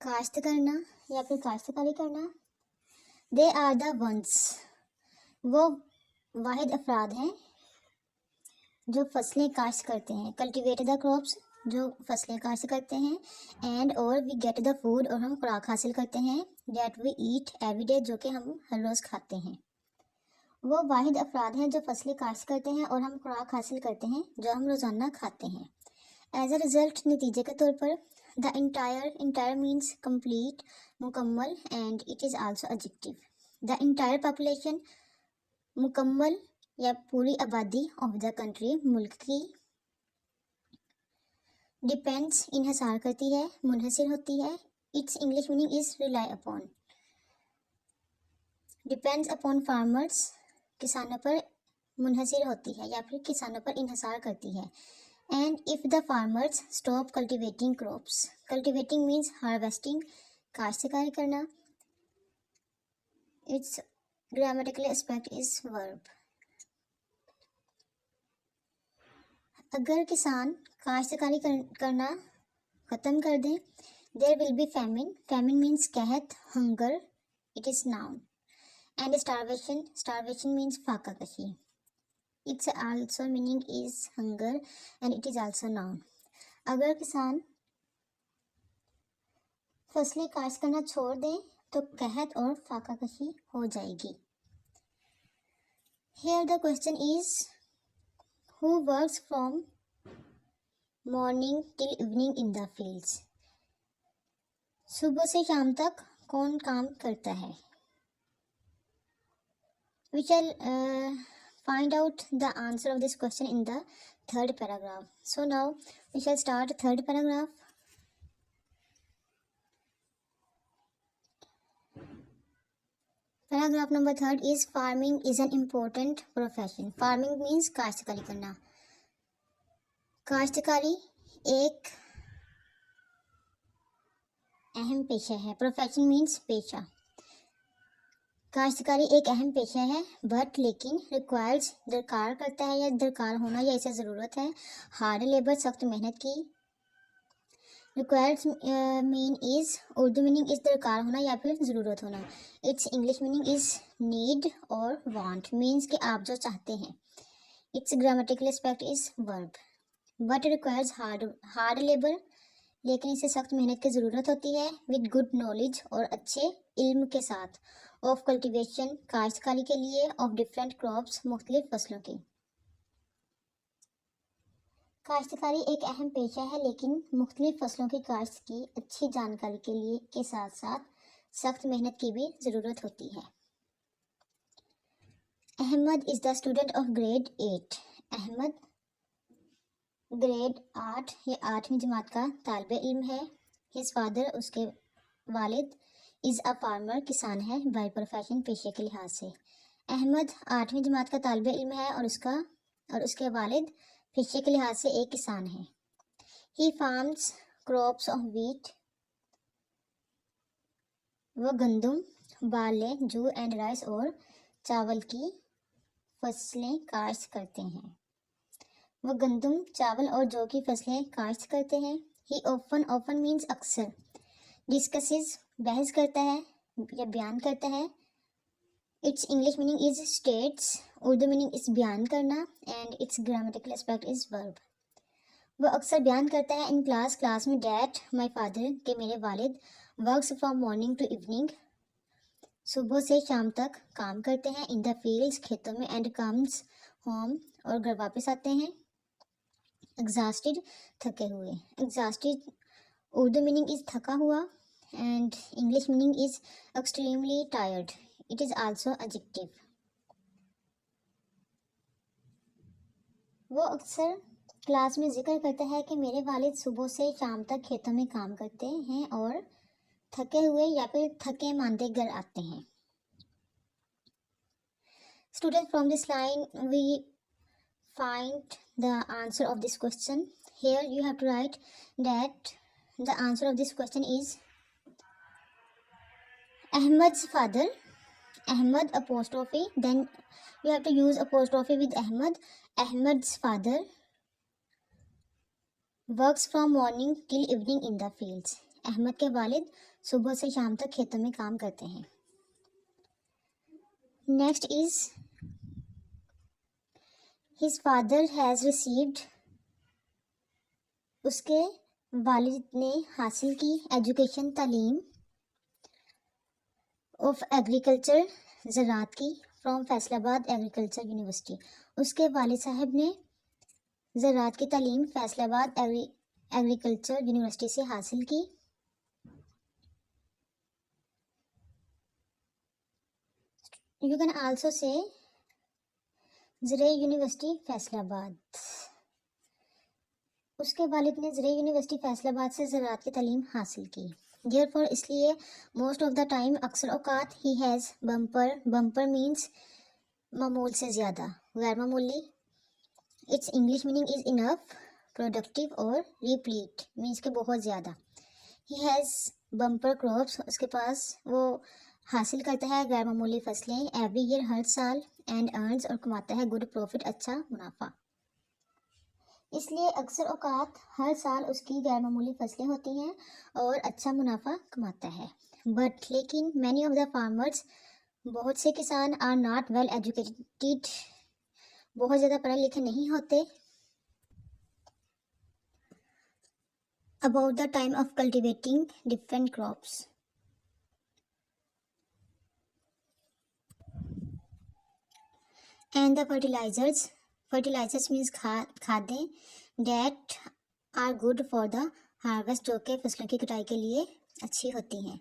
काश्त करना या फिर काश्तकारी करना। दे आर द वंस, वो वाहिद अफराद हैं जो फसलें काश्त करते हैं। कल्टिवेट द क्रॉप्स, जो फसलें काश्त करते हैं। एंड और वी गेट द फूड, और हम खुराक हासिल करते हैं। That we eat every day, जो कि हम हर रोज़ खाते हैं। वो वाहिद अफराद हैं जो फसलें काश्त करते हैं और हम खुराक हासिल करते हैं जो हम रोज़ाना खाते हैं। एज अ रिजल्ट, नतीजे के तौर पर, द इंटायर मीन्स कंप्लीट, मुकम्मल, and it is also adjective. The entire population, मुकम्मल या पूरी आबादी ऑफ द कंट्री, मुल्क की। डिपेंड्स, इन्हिसार करती है, मुनहसिर होती है। Its English meaning is rely upon. Depends upon farmers, किसानों पर मुनहसिर होती है या फिर किसानों पर इन्हिसार करती है। And if the farmers stop cultivating crops, cultivating means harvesting, काश्तकारी करना। It's grammatical aspect is verb. अगर किसान काश्तकारी करना ख़त्म कर दें, there will be famine, famine means कहत, hunger, it is noun. And starvation, starvation means फाका कशी, it's also meaning is hunger and it is also noun. अगर किसान फसलें काश्त करना छोड़ दें तो कहत और फाका कशी हो जाएगी। Here the question is, who works from morning till evening in the fields? सुबह से शाम तक कौन काम करता है? We shall find out the answer of this question in the third paragraph. So now we shall start third paragraph. Paragraph number 3 is farming is an important profession. Farming means काश्तकारी करना। काश्तकारी एक अहम पेशा है। प्रोफेशन मीन्स पेशा। काश्तकारी एक अहम पेशा है, बट लेकिन रिक्वायर्स दरकार करता है या दरकार होना या इसे ज़रूरत है। हार्ड लेबर, सख्त मेहनत की। Requires mean is, Urdu meaning is दरकार होना या फिर ज़रूरत होना। It's English meaning is need और वांट, मीन्स कि आप जो चाहते हैं। It's grammatical aspect is verb. But requires hard labour, लेकिन इसे सख्त मेहनत की ज़रूरत होती है। विद गुड नॉलेज, और अच्छे इल्म के साथ। ऑफ कल्टिवेशन, काश्तकारी के लिए। ऑफ डिफरेंट क्रॉप्स, मुख्तलिफ फसलों की। काश्तकारी एक अहम पेशा है, लेकिन मुख्तलिफ फसलों की काश्त की अच्छी जानकारी के लिए के साथ साथ सख्त मेहनत की भी ज़रूरत होती है। Ahmad is the student of grade 8। Ahmad grade 8 या 8वीं जमात का तालिब इल्म है। हिज फादर, उसके वालिद, इज़ अ फार्मर, किसान है। बाय प्रोफेशन, पेशे के लिहाज से। अहमद 8वीं जमात का तालिब इल्म है और उसके वालिद पेशे के लिहाज से एक किसान है। ही फार्म्स क्रॉप्स ऑफ व्हीट, वह गंदम, बार्ले, जू एंड राइस, और चावल की फसलें काश्त करते हैं। वह गंदम, चावल और जौ की फसलें काश्त करते हैं। ही ऑफन मीन्स अक्सर। डिस्कसेस, बहस करता है या बयान करता है। Its English meaning is states, Urdu meaning is बयान करना, and its grammatical aspect is verb. वह अक्सर बयान करता है इन क्लास में। डैट माई फादर, के मेरे वालिद। Works from morning to evening, सुबह से शाम तक काम करते हैं। इन द फील्ड्स, खेतों में। एंड कम्स होम, और घर वापस आते हैं। एग्जॉस्टेड, थके हुए। एग्जॉस्टेड उर्दू मीनिंग इज थका हुआ, and English meaning is extremely tired, it is also adjective. वो अक्सर क्लास में जिक्र करता है कि मेरे वालिद सुबह से शाम तक खेतों में काम करते हैं और थके हुए या फिर थके मांदे घर आते हैं। Student, from this line we find the answer of this question. Here you have to write that the answer of this question is Ahmad's father. Ahmad apostrophe, then you have to use apostrophe with Ahmad. Ahmad's father works from morning till evening in the fields. Ahmad के वालिद सुबह से शाम तक खेतों में काम करते हैं। Next is his father has received, उसके वालिद ने हासिल की एजुकेशन तालीम ऑफ एग्रीकल्चर ज़राअत की फ्रॉम फैसलाबाद एग्रीकल्चर यूनिवर्सिटी, उसके वालिद साहब ने ज़राअत की तालीम फैसलाबाद एग्रीकल्चर यूनिवर्सिटी से हासिल की। You can also say ज़राअत university Faisalabad, उसके वालिद ने ज़राअत यूनिवर्सिटी फैसलाबाद से ज़राअत की तालीम हासिल की। देयरफॉर इसलिए मोस्ट ऑफ द टाइम अक्सर औकात ही हैज़ बम्पर, बम्पर मीन्स मामूल से ज़्यादा, गैर मामूली। It's English meaning is enough, productive और रिप्लीट मीन्स के बहुत ज़्यादा। ही हैज़ बम्पर क्रॉप्स, उसके पास वो हासिल करता है गैर मामूली फसलें एवरी ईयर हर साल, एंड अर्न्स और कमाता है गुड प्रॉफिट अच्छा मुनाफा। इसलिए अक्सर औकात हर साल उसकी गैर मामूली फसलें होती हैं और अच्छा मुनाफा कमाता है। बट लेकिन मैनी ऑफ द फार्मर्स, बहुत से किसान आर नॉट वेल एजुकेटेड, बहुत ज़्यादा पढ़े लिखे नहीं होते। About the time of cultivating different crops, and the fertilisers, fertilisers means खादें, that are good for the harvest, जो कि फसलों की कटाई के लिए अच्छी होती हैं।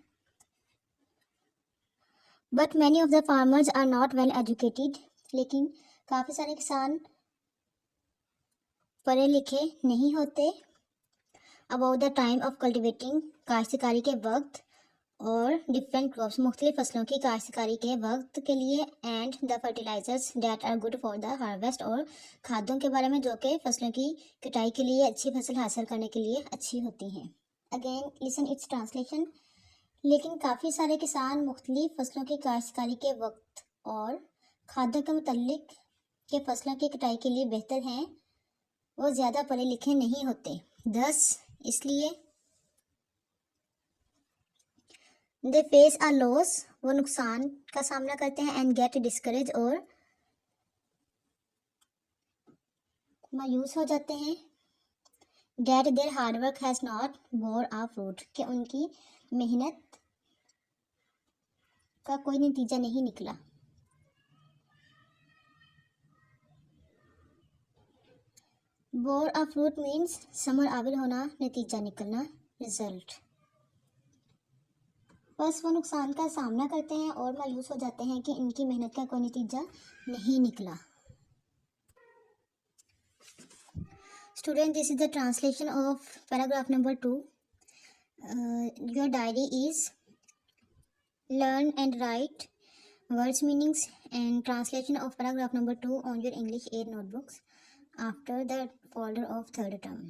But many of the farmers are not well educated, लेकिन काफ़ी सारे किसान पढ़े लिखे नहीं होते। About the time of cultivating, काश्तकारी के वक्त, और डिफरेंट क्रॉप्स, मुख्तलिफ फसलों की काश्तकारी के वक्त के लिए, and the fertilisers that are good for the harvest, और खादों के बारे में जो कि फसलों की कटाई के लिए, अच्छी फसल हासिल करने के लिए अच्छी होती हैं। Again listen it's translation. लेकिन काफ़ी सारे किसान मुख्तलिफ फसलों की काश्तकारी के वक्त और खादों के मुतल्लिक के फसलों की कटाई के लिए बेहतर हैं, वो ज़्यादा पढ़े लिखे नहीं होते। दस इसलिए दे फेस अ लॉस, वो नुकसान का सामना करते हैं, एंड गेट डिस्करेज, और मायूस हो जाते हैं। That their hard work has not bore a fruit, कि उनकी मेहनत का कोई नतीजा नहीं निकला। बोर अ फ्रूट मीन्स समर आविल होना, नतीजा निकलना, रिजल्ट। बस वो नुकसान का सामना करते हैं और मायूस हो जाते हैं कि इनकी मेहनत का कोई नतीजा नहीं निकला। Student, this is the translation of paragraph number 2. Your diary is learn and write words, meanings, and translation of paragraph number 2 on your English 8 notebooks after the folder of third term.